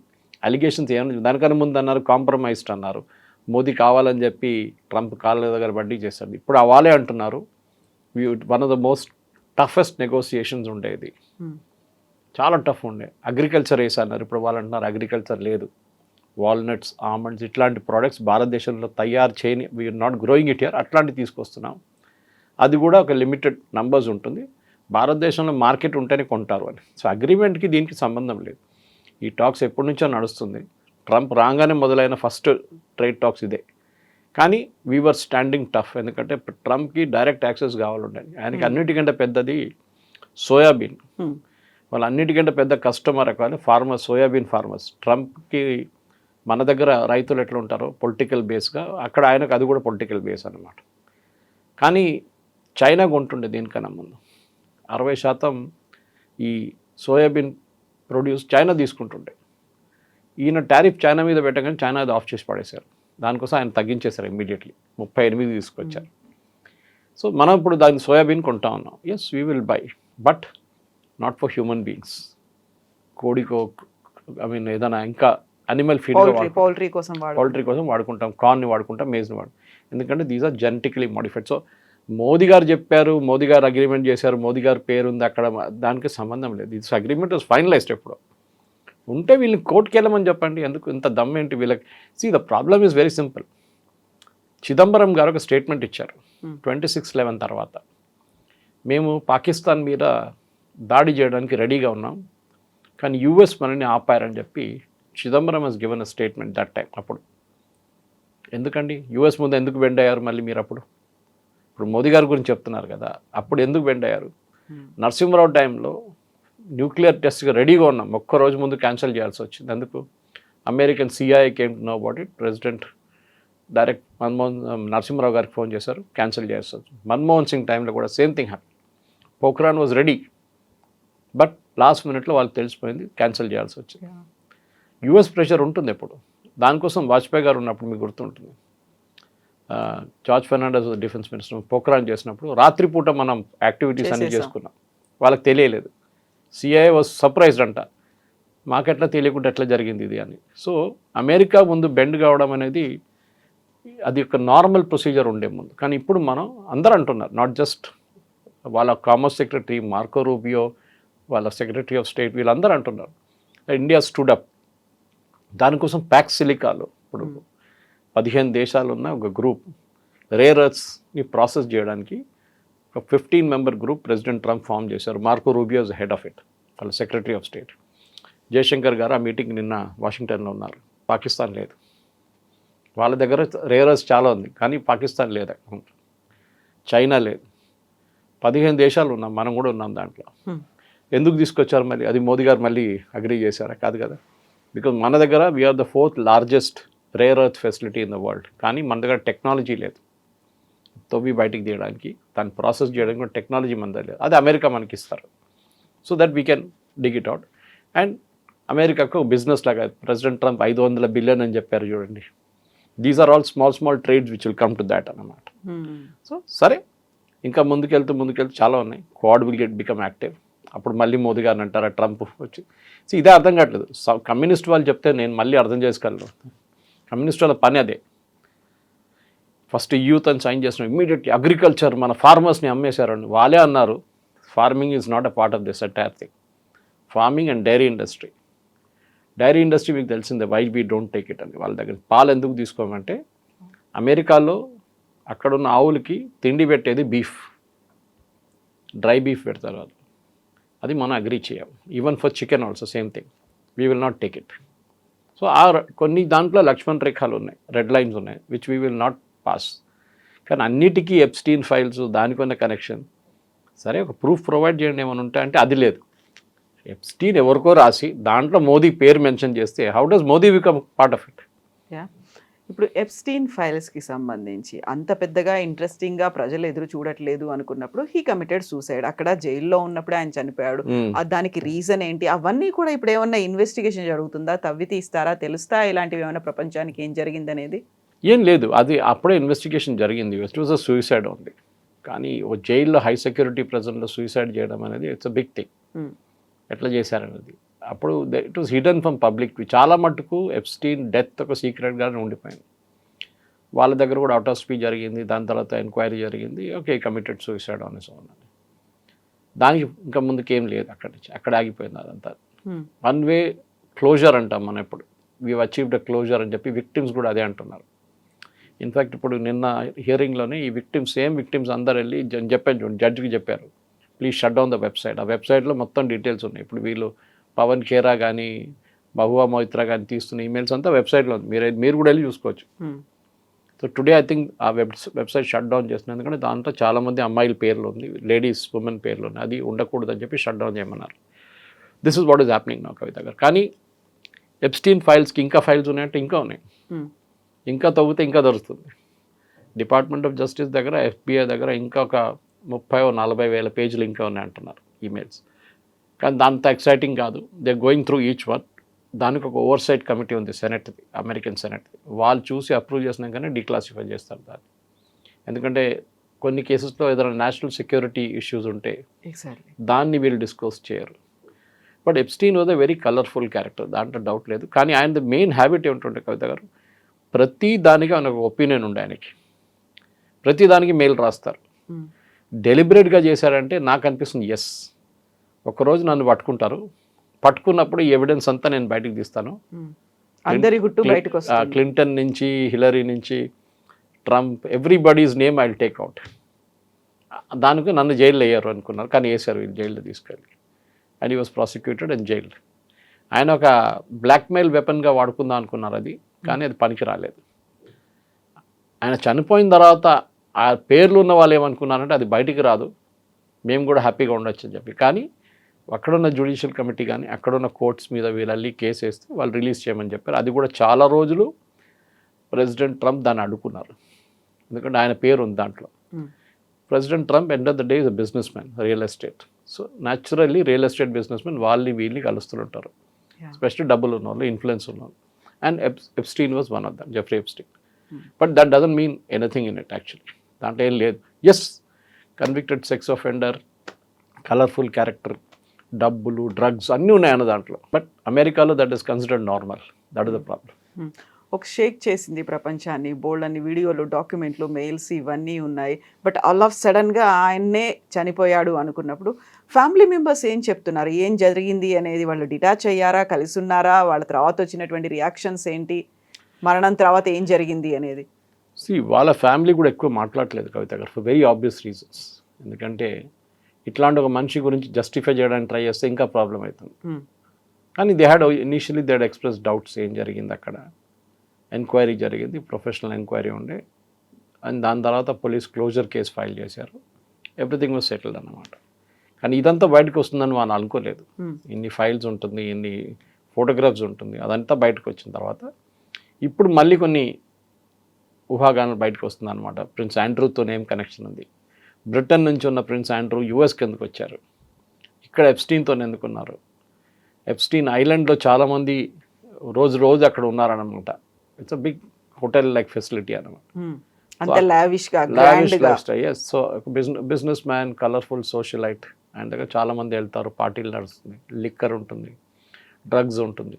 అలిగేషన్స్ ఏమన్నా, దానికన్నా ముందు అన్నారు కాంప్రమైజ్డ్ అన్నారు, మోదీ కావాలని చెప్పి ట్రంప్ కాళ్ళ దగ్గర బండి చేశాడు. ఇప్పుడు వాళ్ళే అంటున్నారు one of the most toughest negotiations ఉండేది, చాలా టఫ్ ఉండే. అగ్రికల్చర్ వేసన్నారు, ఇప్పుడు వాళ్ళు అంటున్నారు అగ్రికల్చర్ లేదు. వాల్నట్స్, ఆల్మండ్స్ ఇట్లాంటి ప్రోడక్ట్స్ భారతదేశంలో తయారు చేయని, we're not growing it here, అట్లాంటివి తీసుకొస్తున్నాం. అది కూడా ఒక లిమిటెడ్ నంబర్స్ ఉంటుంది, భారతదేశంలో మార్కెట్ ఉంటేనే కొంటారు అని. సో అగ్రిమెంట్కి దీనికి సంబంధం లేదు. ఈ టాక్స్ ఎప్పటి నుంచో నడుస్తుంది. ట్రంప్ రాగానే మొదలైన ఫస్ట్ ట్రేడ్ టాక్స్ ఇదే. కానీ వీవర్ స్టాండింగ్ టఫ్, ఎందుకంటే ట్రంప్కి డైరెక్ట్ యాక్సెస్ కావాలండి. ఆయనకి అన్నిటికంటే పెద్దది సోయాబీన్. వాళ్ళు అన్నిటికంటే పెద్ద కస్టమర్ రకాలు ఫార్మర్స్, సోయాబీన్ ఫార్మర్స్. ట్రంప్కి మన దగ్గర రైతులు ఎట్లా ఉంటారో పొలిటికల్ బేస్గా, అక్కడ ఆయనకు అది కూడా పొలిటికల్ బేస్ అనమాట. కానీ చైనా కొంటుండే దీనికన్నా ముందు 60% ఈ సోయాబీన్ ప్రొడ్యూస్ చైనా తీసుకుంటుండే. ఈయన టారిఫ్ చైనా మీద పెట్టగానే చైనా అది ఆఫ్ చేసి పడేశారు. దానికోసం ఆయన తగ్గించేశారు ఇమ్మీడియట్లీ, 38 తీసుకొచ్చారు. సో మనం ఇప్పుడు దాని సోయాబీన్ కొంటా ఉన్నాం. Yes we will buy, but not for human beings. కోడికో ఏదైనా ఇంకా అనిమల్ ఫీడ్, పౌల్ట్రీ కోసం వాడుకుంటాం, కార్న్ని వాడుకుంటాం, మేజ్ని ఎందుకంటే these are genetically modified. So Modi గారు చెప్పారు, మోదీ గారు అగ్రిమెంట్ చేశారు, మోదీ గారు పేరు ఉంది అక్కడ, దానికి సంబంధం లేదు. This agreement was finalised. ఎప్పుడు ఉంటే వీళ్ళని కోర్టుకి వెళ్ళమని చెప్పండి, ఎందుకు ఇంత దమ్ ఏంటి వీళ్ళకి? See the problem is very simple. Chidambaram గారు ఒక స్టేట్మెంట్ ఇచ్చారు 26/11 తర్వాత, మేము పాకిస్తాన్ మీద దాడి చేయడానికి రెడీగా ఉన్నాం, కానీ యూఎస్ మనని ఆపారని చెప్పి Chidambaram has given a statement that time. అప్పుడు ఎందుకండి యూఎస్ ముందు ఎందుకు బెండ్ అయ్యారు మళ్ళీ మీరు? అప్పుడు ఇప్పుడు మోదీ గారి గురించి చెప్తున్నారు కదా, అప్పుడు ఎందుకు బెండ్ అయ్యారు? నరసింహరావు టైంలో న్యూక్లియర్ టెస్ట్గా రెడీగా ఉన్నాం, ఒక్కరోజు ముందు క్యాన్సిల్ చేయాల్సి వచ్చింది. ఎందుకు? American CIA came to know about it. President direct Narasimha Rao గారికి ఫోన్ చేశారు, క్యాన్సిల్ చేయాల్సి వచ్చింది. మన్మోహన్ సింగ్ టైంలో కూడా same thing happy. Pokhran was ready, but last మినిట్లో వాళ్ళకి తెలిసిపోయింది, క్యాన్సిల్ చేయాల్సి వచ్చింది. యూఎస్ ప్రెషర్ ఉంటుంది ఎప్పుడు. దానికోసం వాజ్పేయి గారు ఉన్నప్పుడు మీకు గుర్తుంటుంది, George Fernandes defence minister, Pokhran చేసినప్పుడు రాత్రిపూట మనం యాక్టివిటీస్ అన్నీ చేసుకున్నాం, వాళ్ళకి తెలియలేదు. సిఐఏ వాజ్ సర్ప్రైజ్డ్ అంట, మాకెట్లా తెలియకుండా ఎట్లా జరిగింది ఇది అని. సో అమెరికా ముందు బెండ్ కావడం అనేది అది ఒక నార్మల్ ప్రొసీజర్ ఉండే ముందు. కానీ ఇప్పుడు మనం అందరూ అంటున్నారు, నాట్ జస్ట్ వాళ్ళ కామర్స్ సెక్రటరీ మార్కో రూబియో, వాళ్ళ సెక్రటరీ ఆఫ్ స్టేట్, వీళ్ళందరూ అంటున్నారు ఇండియా స్టూడ్ అప్. దానికోసం ప్యాక్స్ సిలికాలో ఇప్పుడు 15 దేశాలు ఉన్న ఒక గ్రూప్ రేర్ ఎర్త్స్ని ప్రాసెస్ చేయడానికి ఒక 15 member group president Trump form చేశారు. Marco Rubio is head of it, వాళ్ళ secretary of state. Jaishankar garu ఆ మీటింగ్ నిన్న వాషింగ్టన్లో ఉన్నారు. పాకిస్తాన్ లేదు, వాళ్ళ దగ్గర రేర్ ఎర్త్స్ చాలా ఉంది, కానీ పాకిస్తాన్ లేదు, చైనా లేదు. 15 దేశాలు ఉన్నాం, మనం కూడా ఉన్నాం దాంట్లో. ఎందుకు తీసుకొచ్చారు మరి? అది మోదీ గారు మళ్ళీ అగ్రీ చేశారా? కాదు కదా. బికాజ్ మన దగ్గర we're the 4th largest rare earth facility in the world, కానీ మన దగ్గర టెక్నాలజీ లేదు. తవ్వి బయటికి తీయడానికి, దాన్ని ప్రాసెస్ చేయడానికి కూడా టెక్నాలజీ మన దగ్గర లేదు. అది అమెరికా మనకి ఇస్తారు, so that we can dig it out. And అమెరికాకు బిజినెస్ లాగా ప్రెసిడెంట్ ట్రంప్ 500 బిలియన్ అని చెప్పారు చూడండి. These are all small trades which will come to that అన్నమాట. సో సరే, ఇంకా ముందుకెళ్తూ చాలా ఉన్నాయి. Quad will become active. అప్పుడు మళ్ళీ మోదీ గారిని అంటారా ట్రంప్ వచ్చి? సో ఇదే అర్థం కావట్లేదు. కమ్యూనిస్ట్ వాళ్ళు చెప్తే నేను మళ్ళీ అర్థం చేసుకోగలను. కమ్యూనిస్ట్ వాళ్ళ పని అదే. ఫస్ట్ యూత్ అని సైన్ చేసిన ఇమ్మీడియట్లీ అగ్రికల్చర్, మన ఫార్మర్స్ని అమ్మేశారండి. వాళ్ళే అన్నారు farming is not a part of this entire thing. Farming and dairy industry మీకు తెలిసిందే, why we don't take it అని. వాళ్ళ దగ్గర పాలు ఎందుకు తీసుకోమంటే, అమెరికాలో అక్కడున్న ఆవులకి తిండి పెట్టేది బీఫ్, డ్రై బీఫ్ పెడతారు వాళ్ళు. అది మనం అగ్రీ చేయం. Even for chicken also same thing, we will not take it. So కొన్ని దాంట్లో లక్ష్మణ్ రేఖలు ఉన్నాయి, రెడ్ లైన్స్ ఉన్నాయి, which we will not pass. కానీ అన్నిటికీ ఎప్స్టీన్ ఫైల్స్, దానికున్న కనెక్షన్. సరే, ఒక ప్రూఫ్ ప్రొవైడ్ చేయండి ఏమైనా ఉంటే అంటే అది లేదు. ఎప్స్టీన్ ఎవరికో రాసి దాంట్లో మోదీ పేరు మెన్షన్ చేస్తే how does Modi become part of it? ఇప్పుడు ఎప్స్టీన్ ఫైల్స్కి సంబంధించి అంత పెద్దగా ఇంట్రెస్టింగ్గా ప్రజలు ఎదురు చూడట్లేదు అనుకున్నప్పుడు హీ కమిటెడ్ సూసైడ్. అక్కడ జైల్లో ఉన్నప్పుడే ఆయన చనిపోయాడు. దానికి రీజన్ ఏంటి అవన్నీ కూడా ఇప్పుడు ఏమన్నా ఇన్వెస్టిగేషన్ జరుగుతుందా, తవ్వి తీస్తారా, తెలుస్తా ఇలాంటివి ఏమైనా ప్రపంచానికి ఏం జరిగిందనేది? ఏం లేదు, అది అప్పుడే ఇన్వెస్టిగేషన్ జరిగింది. It was a suicide only. కానీ ఓ జైల్లో హై సెక్యూరిటీ ప్రెజెంట్లో సూసైడ్ చేయడం అనేది ఇట్స్ అ బిగ్ థింగ్. ఎట్లా చేశారనేది అప్పుడు it was hidden from public. చాలా మటుకు ఎప్స్టీన్ డెత్ ఒక సీక్రెట్గానే ఉండిపోయింది. వాళ్ళ దగ్గర కూడా ఆటోస్పీ జరిగింది, దాని తర్వాత ఎంక్వైరీ జరిగింది. ఓకే, కమిటెడ్ సూసైడ్ అనేసి ఉన్నది. దానికి ఇంకా ముందుకు ఏం లేదు, అక్కడ ఆగిపోయింది అదంతా. వన్ వే క్లోజర్ అంటాం మనం. ఇప్పుడు వీ అచీవ్డ్ అ క్లోజర్ అని చెప్పి విక్టిమ్స్ కూడా అదే అంటున్నారు. ఇన్ఫ్యాక్ట్ ఇప్పుడు నిన్న హియరింగ్లోనే ఈ సేమ్ విక్టిమ్స్ అందరు వెళ్ళి చెప్పాను చూడండి, జడ్జికి చెప్పారు, please shut down the website. ఆ వెబ్సైట్లో మొత్తం డీటెయిల్స్ ఉన్నాయి. ఇప్పుడు వీళ్ళు పవన్ ఖేరా కానీ మహువా మొయిత్రా కానీ తీస్తున్న ఈమెయిల్స్ అంతా వెబ్సైట్లో ఉంది, మీరు కూడా వెళ్ళి చూసుకోవచ్చు. సో టుడే ఐ థింక్ ఆ వెబ్సైట్ షట్ డౌన్ చేస్తున్నారు. ఎందుకంటే దాంట్లో చాలామంది అమ్మాయిల పేర్లు ఉంది, లేడీస్ ఉమెన్ పేర్లు ఉన్నాయి. అది ఉండకూడదని చెప్పి షట్ డౌన్ చేయమన్నారు. This is what is happening నా కవిత గారు. కానీ ఎప్స్టీన్ ఫైల్స్కి ఇంకా ఫైల్స్ ఉన్నాయంటే ఇంకా ఉన్నాయి. ఇంకా తవ్వితే ఇంకా దొరుకుతుంది. డిపార్ట్మెంట్ ఆఫ్ జస్టిస్ దగ్గర, FBI దగ్గర ఇంకా ఒక 30-40 వేల పేజీలు ఇంకా ఉన్నాయి అంటున్నారు ఈమెయిల్స్. కానీ దాంతో ఎక్సైటింగ్ కాదు. They going through each one. దానికి ఒక ఓవర్సైట్ కమిటీ ఉంది, సెనెట్ది, అమెరికన్ సెనెట్ది. వాళ్ళు చూసి అప్రూవ్ చేసినాకనే డీక్లాసిఫై చేస్తారు దాన్ని. ఎందుకంటే కొన్ని కేసెస్లో ఏదైనా నేషనల్ సెక్యూరిటీ ఇష్యూస్ ఉంటే దాన్ని వీళ్ళు డిస్క్లోజ్ చేయరు. But Epstein was a very colourful character, దాంట్లో డౌట్ లేదు. కానీ ఆయన మెయిన్ హ్యాబిట్ ఏమిటంటే కవిత గారు, ప్రతి దానికి ఆయన ఒక ఒపీనియన్ ఉండే. ఆయనకి ప్రతి దానికి మెయిల్ రాస్తారు. డెలిబరేట్గా చేశారంటే నాకు అనిపిస్తుంది ఎస్. ఒకరోజు నన్ను పట్టుకున్నప్పుడు ఈ ఎవిడెన్స్ అంతా నేను బయటకు తీస్తాను. అందరి గుట్టు బయటకు వస్తుంది. క్లింటన్ నుంచి, హిలరీ నుంచి, Trump, everybody's name I will take out. దానికి నన్ను జైల్లో వేయరు అనుకున్నారు, కానీ వేశారు వీళ్ళు జైల్లో తీసుకెళ్ళి. And he was prosecuted and jailed. ఆయన ఒక బ్లాక్మెయిల్ వెపన్గా వాడుకుందాం అనుకున్నారు అది, కానీ అది పనికి రాలేదు. ఆయన చనిపోయిన తర్వాత ఆ పేర్లు ఉన్న వాళ్ళు ఏమనుకున్నారంటే అది బయటికి రాదు, మేము కూడా హ్యాపీగా ఉండొచ్చు అని చెప్పి. కానీ అక్కడున్న జ్యుడిషియల్ కమిటీ కానీ అక్కడున్న కోర్ట్స్ మీద వీళ్ళల్లి కేసు వేస్తే వాళ్ళు రిలీజ్ చేయమని చెప్పారు. అది కూడా చాలా రోజులు ప్రెసిడెంట్ ట్రంప్ దాన్ని అడ్డుకున్నారు, ఎందుకంటే ఆయన పేరు ఉంది దాంట్లో. President Trump end of the day is a business man, real estate. So naturally real estate business man వీళ్ళని కలుస్తుంటారు, ఎస్పెషల్లీ డబ్బులు ఉన్న వాళ్ళు, ఇన్ఫ్లుయెన్స్ ఉన్న వాళ్ళు. And Epstein was one of them, Jeffrey Epstein. But that doesn't mean anything in it actually. దాంట్లో ఏం లేదు. Yes, convicted sex offender, colourful character, డబ్బులు, డ్రగ్స్ అన్నీ ఉన్నాయన్న దాంట్లో. బట్ అమెరికాలో that is considered normal. That is the problem. ఒక షేక్ చేసింది ప్రపంచాన్ని, బోల్డ్ అన్ని వీడియోలు, డాక్యుమెంట్లు, మెయిల్స్ ఇవన్నీ ఉన్నాయి. బట్ ఆల్ ఆఫ్ సడన్గా ఆయన్నే చనిపోయాడు అనుకున్నప్పుడు ఫ్యామిలీ మెంబర్స్ ఏం చెప్తున్నారు, ఏం జరిగింది అనేది? వాళ్ళు డిటాచ్ అయ్యారా, కలిసి ఉన్నారా, వాళ్ళ తర్వాత వచ్చినటువంటి రియాక్షన్స్ ఏంటి, మరణం తర్వాత ఏం జరిగింది అనేది? వాళ్ళ ఫ్యామిలీ కూడా ఎక్కువ మాట్లాడలేదు కవిత గారు, ఫర్ వెరీ ఆబ్వియస్ రీజన్స్. ఎందుకంటే ఇట్లాంటి ఒక మనిషి గురించి జస్టిఫై చేయడానికి ట్రై చేస్తే ఇంకా ప్రాబ్లం అవుతుంది. కానీ they had initially they had express doubts, ఏం జరిగింది అక్కడ. ఎంక్వైరీ జరిగింది, ప్రొఫెషనల్ ఎంక్వైరీ ఉండే. అండ్ దాని తర్వాత పోలీస్ క్లోజర్ కేసు ఫైల్ చేశారు. ఎవ్రీథింగ్ వాజ్ సెటిల్డ్ అన్నమాట. కానీ ఇదంతా బయటకు వస్తుందని మనం అనుకోలేదు. ఇన్ని ఫైల్స్ ఉంటుంది, ఇన్ని ఫోటోగ్రాఫ్స్ ఉంటుంది, అదంతా బయటకు వచ్చిన తర్వాత ఇప్పుడు మళ్ళీ కొన్ని ఊహాగానాలు బయటకు వస్తుంది అనమాట. ప్రిన్స్ ఆండ్రూతో ఏం కనెక్షన్ ఉంది, బ్రిటన్ నుంచి ఉన్న ప్రిన్స్ ఆండ్రూ యూఎస్కి ఎందుకు వచ్చారు, ఇక్కడ ఎప్స్టీన్తో ఎందుకున్నారు, ఎప్స్టీన్ ఐలాండ్లో చాలామంది రోజు అక్కడ ఉన్నారనమాట. It's a big hotel like facility అనమాట. So businessman, colourful socialite, ఆయన దగ్గర చాలామంది వెళ్తారు, పార్టీలు నడుస్తుంది, లిక్కర్ ఉంటుంది, డ్రగ్స్ ఉంటుంది,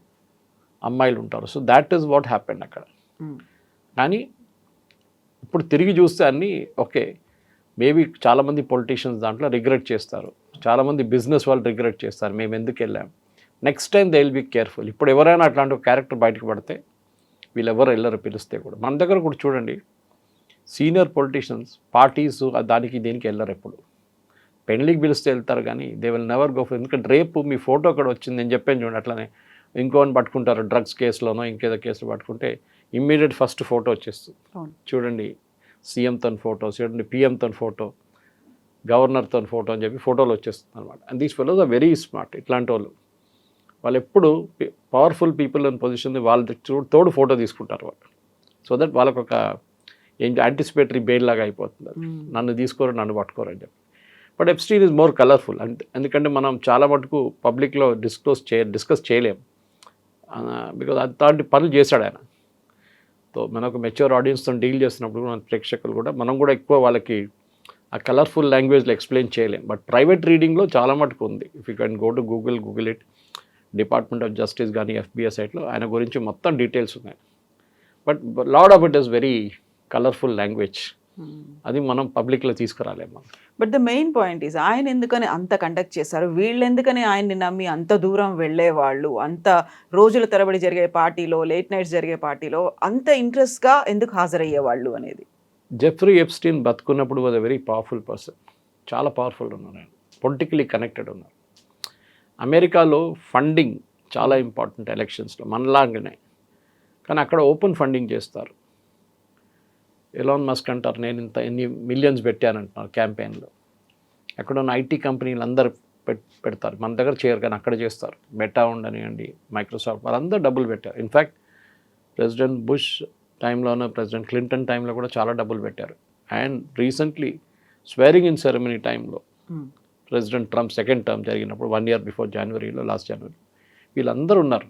అమ్మాయిలు ఉంటారు. So that is what happened అక్కడ. కానీ ఇప్పుడు తిరిగి చూస్తే అన్నీ ఓకే, మేబీ చాలామంది పొలిటీషియన్స్ దాంట్లో రిగ్రెట్ చేస్తారు, చాలామంది బిజినెస్ వాళ్ళు రిగ్రెట్ చేస్తారు, మేము ఎందుకు వెళ్ళాం. Next time they will be careful. ఇప్పుడు ఎవరైనా అట్లాంటి ఒక క్యారెక్టర్ బయటకు పడితే వీళ్ళు ఎవరు వెళ్ళరు, పిలిస్తే కూడా. మన దగ్గర కూడా చూడండి, సీనియర్ పొలిటీషియన్స్ పార్టీస్ దానికి దీనికి వెళ్ళరు. ఎప్పుడు పెళ్ళికి పిలిస్తే వెళ్తారు, కానీ they will never go for. ఎందుకంటే రేపు మీ ఫోటో అక్కడ వచ్చింది, నేను చెప్పాను చూడండి, అట్లనే ఇంకోని పట్టుకుంటారు, డ్రగ్స్ కేసులోనో ఇంకేదో కేసులో పట్టుకుంటే ఇమ్మీడియట్ ఫస్ట్ ఫోటో వచ్చేస్తుంది. చూడండి, సీఎంతో ఫోటో, చూడండి పిఎంతో ఫోటో, గవర్నర్తో ఫోటో అని చెప్పి ఫోటోలు వచ్చేస్తుంది అనమాట. And these fellows are very smart. ఇట్లాంటి వాళ్ళు ఎప్పుడు పవర్ఫుల్ పీపుల్ ఇన్ పొజిషన్ వాళ్ళ తోడు ఫోటో తీసుకుంటారు వాళ్ళు. సో దట్ వాళ్ళకు ఒక ఏంటి యాంటిసిపేటరీ బెయిల్ లాగా అయిపోతుంది అది. నన్ను తీసుకోరు, నన్ను పట్టుకోరు అని చెప్పి. But Epstein is more colourful అంటే, ఎందుకంటే మనం చాలా మటుకు పబ్లిక్లో డిస్కస్ చేయలేం, బికాజ్ అట్లాంటి పనులు చేశాడు ఆయన. సో మనకు మెచ్యూర్ ఆడియన్స్తో డీల్ చేస్తున్నప్పుడు మన ప్రేక్షకులు కూడా మనం కూడా ఎక్కువ వాళ్ళకి ఆ కలర్ఫుల్ లాంగ్వేజ్లో ఎక్స్ప్లెయిన్ చేయలేం. బట్ ప్రైవేట్ రీడింగ్లో చాలా మటుకు ఉంది. If you can go to Google it, department of justice కానీ FBI సైట్లో ఆయన గురించి మొత్తం డీటెయిల్స్ ఉన్నాయి. But lot of it is very colourful language. అది మనం పబ్లిక్లో తీసుకురాలేము. But the main point is ఆయన ఎందుకని అంత కండక్ట్ చేశారు, వీళ్ళు ఎందుకని ఆయన్ని నమ్మి అంత దూరం వెళ్ళేవాళ్ళు, అంత రోజుల తరబడి జరిగే పార్టీలో, లేట్ నైట్స్ జరిగే పార్టీలో అంత ఇంట్రెస్ట్గా ఎందుకు హాజరయ్యేవాళ్ళు అనేది. జెఫ్రీ ఎప్స్టీన్ బతుకున్నప్పుడు was a very powerful person. చాలా పవర్ఫుల్ ఉన్నారు ఆయన, పొలిటికలీ కనెక్టెడ్ ఉన్నారు. అమెరికాలో ఫండింగ్ చాలా ఇంపార్టెంట్ ఎలక్షన్స్లో, మనలాగానే. కానీ అక్కడ ఓపెన్ ఫండింగ్ చేస్తారు. ఎలాన్ మస్క్ అంటారు, నేను ఎన్ని మిలియన్స్ పెట్టానంటున్నారు క్యాంపెయిన్లో. అక్కడ ఉన్న IT కంపెనీలు అందరు పెడతారు, మన దగ్గర చేయరు కానీ అక్కడ చేస్తారు. మెటా ఉండనివ్వండి, మైక్రోసాఫ్ట్, వాళ్ళందరూ డబ్బులు పెట్టారు. ఇన్ఫ్యాక్ట్ ప్రెసిడెంట్ బుష్ టైంలోనూ, ప్రెసిడెంట్ క్లింటన్ టైంలో కూడా చాలా డబ్బులు పెట్టారు. And recently swearing in ceremony టైంలో ప్రెసిడెంట్ ట్రంప్ సెకండ్ టర్మ్ జరిగినప్పుడు 1 year బిఫోర్ లాస్ట్ జనవరి వీళ్ళందరూ ఉన్నారు.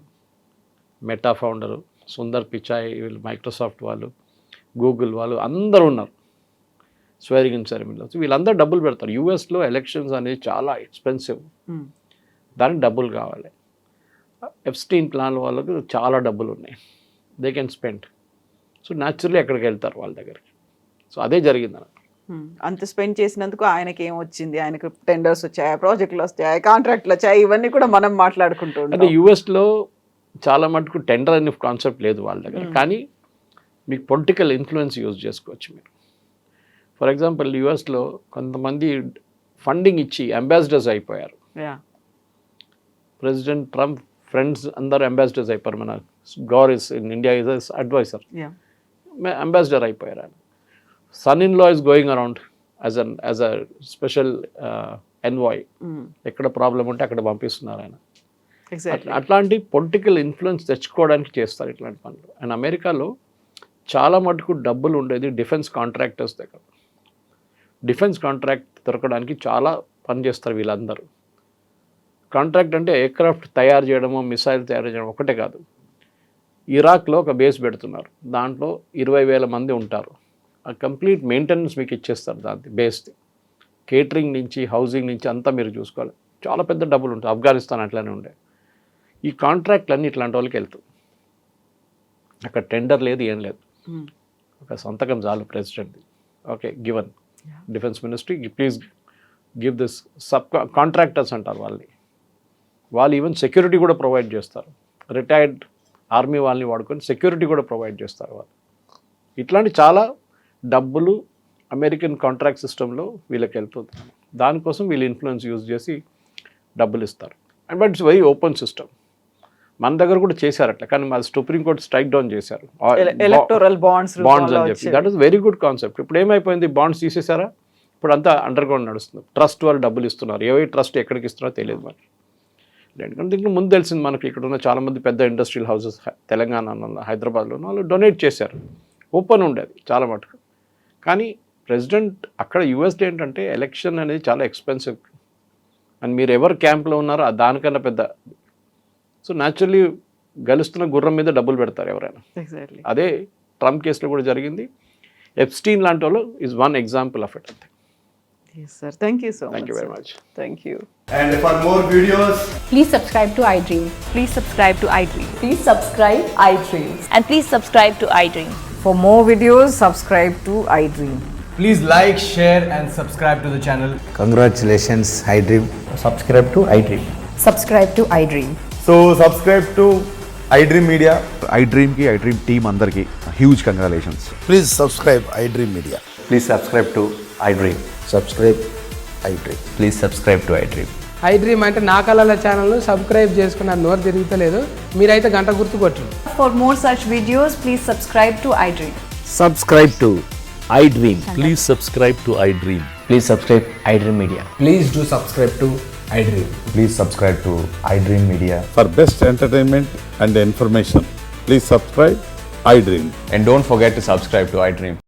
మెటా ఫౌండరు సుందర్ పిచాయ్, వీళ్ళు మైక్రోసాఫ్ట్ వాళ్ళు, గూగుల్ వాళ్ళు అందరూ ఉన్నారు స్వేరింగ్ ఇన్ సెరమనీలో. వీళ్ళందరూ డబ్బులు పెడతారు. యూఎస్లో ఎలక్షన్స్ అనేది చాలా ఎక్స్పెన్సివ్, దానికి డబ్బులు కావాలి. ఎప్స్టీన్ ప్లాన్ వాళ్ళకు చాలా డబ్బులు ఉన్నాయి, they can spend. So naturally ఎక్కడికి వెళ్తారు వాళ్ళ దగ్గరికి. సో అదే జరిగింది అన్నమాట. అంత స్పెండ్ చేసినందుకు ఆయనకి ఏమొచ్చింది, ఆయనకు టెండర్స్ వచ్చాయి, ప్రాజెక్టులు వచ్చాయి, కాంట్రాక్ట్లు వచ్చాయి, ఇవన్నీ కూడా మనం మాట్లాడుకుంటూ అంటే యూఎస్లో చాలా మటుకు టెండర్ అనే కాన్సెప్ట్ లేదు వాళ్ళ దగ్గర. కానీ మీకు పొలిటికల్ ఇన్ఫ్లుయెన్స్ యూజ్ చేసుకోవచ్చు మీరు. ఫర్ ఎగ్జాంపుల్ యూఎస్లో కొంతమంది ఫండింగ్ ఇచ్చి అంబాసిడర్స్ అయిపోయారు. ప్రెసిడెంట్ ట్రంప్ ఫ్రెండ్స్ అందరూ అంబాసిడర్స్ అయిపోయారు. మన Gor's in India is adviser, ambassador అయిపోయారు ఆయన. Son in law is going around as a special envoy. ఎక్కడ ప్రాబ్లం ఉంటే అక్కడ పంపిస్తున్నారు ఆయన. అట్లాంటి పొలిటికల్ ఇన్ఫ్లుయెన్స్ తెచ్చుకోవడానికి చేస్తారు ఇట్లాంటి పనులు. అండ్ అమెరికాలో చాలా మటుకు డబ్బులు ఉండేది డిఫెన్స్ కాంట్రాక్టర్స్ దగ్గర. డిఫెన్స్ కాంట్రాక్ట్ దొరకడానికి చాలా పని చేస్తారు వీళ్ళందరూ. కాంట్రాక్ట్ అంటే ఎయిర్క్రాఫ్ట్ తయారు చేయడము, మిసైల్ తయారు చేయడం ఒకటే కాదు. ఇరాక్లో ఒక బేస్ పెడుతున్నారు, దాంట్లో 20,000 మంది ఉంటారు. ఆ కంప్లీట్ మెయింటెనెన్స్ మీకు ఇచ్చేస్తారు దాని బేస్ది. కేటరింగ్ నుంచి, హౌసింగ్ నుంచి అంతా మీరు చూసుకోవాలి. చాలా పెద్ద డబ్బులు ఉంటాయి. ఆఫ్ఘనిస్తాన్ అట్లానే ఉండే. ఈ కాంట్రాక్ట్లన్నీ ఇట్లాంటి వాళ్ళకి వెళ్తాయి. అక్కడ టెండర్ లేదు, ఏం లేదు, ఒక సంతకం చాలు ప్రెసిడెంట్ది. Okay, given defence ministry, please give this sub contractors అంటారు వాళ్ళని. వాళ్ళు ఈవెన్ సెక్యూరిటీ కూడా ప్రొవైడ్ చేస్తారు. రిటైర్డ్ ఆర్మీ వాళ్ళని వాడుకొని సెక్యూరిటీ కూడా ప్రొవైడ్ చేస్తారు వాళ్ళు. ఇట్లాంటి చాలా డబ్బులు అమెరికన్ కాంట్రాక్ట్ సిస్టంలో వీళ్ళకి వెళ్తుంది. దానికోసం వీళ్ళు ఇన్ఫ్లుయెన్స్ యూజ్ చేసి డబ్బులు ఇస్తారు. And but it's very open system. మన దగ్గర కూడా చేశారు అట్లా, కానీ మా సుప్రీంకోర్టు స్ట్రైక్ డౌన్ చేశారు ఎలక్టోరల్ బాండ్స్ అని చెప్పి. That is very good concept. ఇప్పుడు ఏమైపోయింది, బాండ్స్ తీసేశారా, ఇప్పుడు అంతా అండర్ గ్రౌండ్ నడుస్తుంది. ట్రస్ట్ వాళ్ళు డబ్బులు ఇస్తున్నారు, ఏ ట్రస్ట్ ఎక్కడికి ఇస్తున్నారో తెలియదు మనకి. ఎందుకంటే దీనికి ముందు తెలిసింది మనకి, ఇక్కడ ఉన్న చాలామంది పెద్ద ఇండస్ట్రియల్ హౌసెస్ తెలంగాణలో, హైదరాబాద్లో వాళ్ళు డొనేట్ చేశారు. ఓపెన్ ఉండేది చాలా మటుకు. కానీ ప్రెసిడెంట్ అక్కడ యూఎస్లో ఏంటంటే ఎలక్షన్ అనేది చాలా ఎక్స్పెన్సివ్. అండ్ మీరు ఎవరు క్యాంప్లో ఉన్నారో దానికన్నా పెద్ద. సో న్యాచురల్లీ గెలుస్తున్న గుర్రం మీద డబ్బులు పెడతారు ఎవరైనా. అదే ట్రంప్ కేసులో కూడా జరిగింది. ఎప్స్టీన్ లాంటి వాళ్ళు is one example of it. అంతే. Yes, sir. Thank you so much. Thank you very much. Thank you. And for more videos, Please subscribe to iDream. Please subscribe to iDream. Please subscribe iDream. And please subscribe to iDream. For more videos, subscribe to iDream. please like, share and subscribe to the channel. Congratulations, iDream. Subscribe to iDream. Subscribe to iDream. So subscribe to iDream Media. iDream team andarki huge congratulations. Please subscribe iDream Media. Please subscribe to iDream. Subscribe iDream. Please subscribe to iDream. iDream అంటే నా కళల ఛానల్ను subscribe చేసుకున్న నోరు తిరుగుతలేదు, మీరైతే గంట గుర్తు కొట్టండి. For more such videos, please subscribe to iDream. Subscribe to iDream. Please subscribe to iDream. Please subscribe iDream Media. Please do subscribe to iDream. Please subscribe to iDream Media. For best entertainment and information, please subscribe iDream. And don't forget to subscribe to iDream.